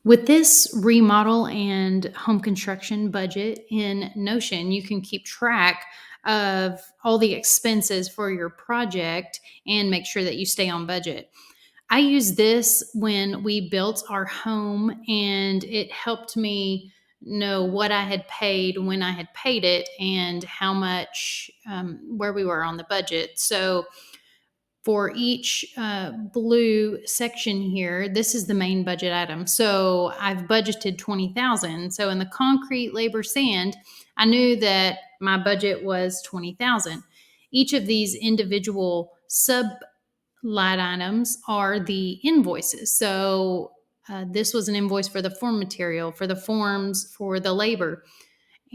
With this remodel and home construction budget in Notion, you can keep track of all the expenses for your project and make sure that you stay on budget. I used this when we built our home, and it helped me know what I had paid, when I had paid it, and how much, where we were on the budget. So for each blue section here, this is the main budget item. So I've budgeted 20,000. So in the concrete, labor, sand, I knew that my budget was 20,000. Each of these individual sub line items are the invoices. So this was an invoice for the form material, for the forms, for the labor.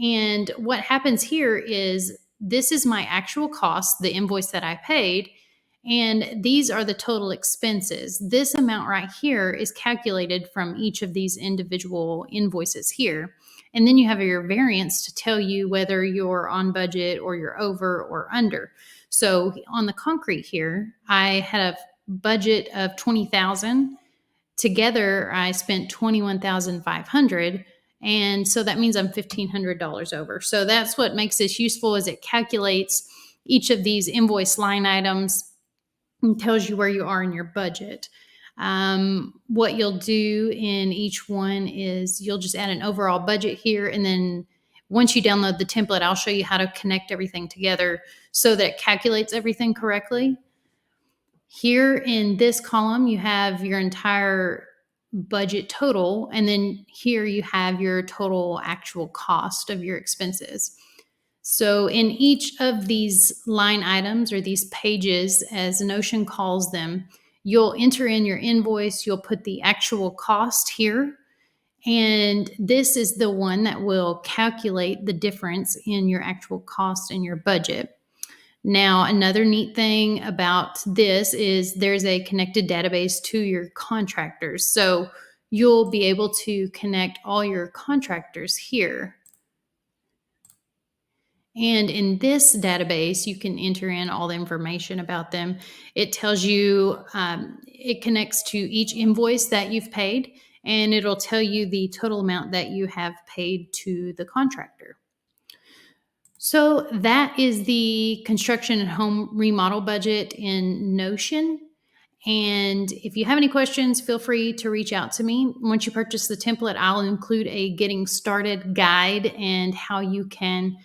And what happens here is this is my actual cost, the invoice that I paid, and these are the total expenses. This amount right here is calculated from each of these individual invoices here. And then you have your variance to tell you whether you're on budget or you're over or under. So on the concrete here, I had a budget of 20,000. Together, I spent 21,500. And so that means I'm $1,500 over. So that's what makes this useful is it calculates each of these invoice line items and tells you where you are in your budget. What you'll do in each one is you'll just add an overall budget here. And then once you download the template, I'll show you how to connect everything together so that it calculates everything correctly. Here in this column, you have your entire budget total, and then here you have your total actual cost of your expenses. So in each of these line items or these pages, as Notion calls them, you'll enter in your invoice, you'll put the actual cost here, and this is the one that will calculate the difference in your actual cost and your budget. Now, another neat thing about this is there's a connected database to your contractors. So you'll be able to connect all your contractors here. And in this database, you can enter in all the information about them. It tells you, it connects to each invoice that you've paid, and it'll tell you the total amount that you have paid to the contractor. So that is the construction and home remodel budget in Notion. And if you have any questions, feel free to reach out to me. Once you purchase the template, I'll include a getting started guide and how you can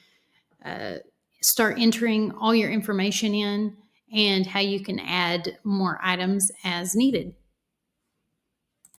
start entering all your information in and how you can add more items as needed.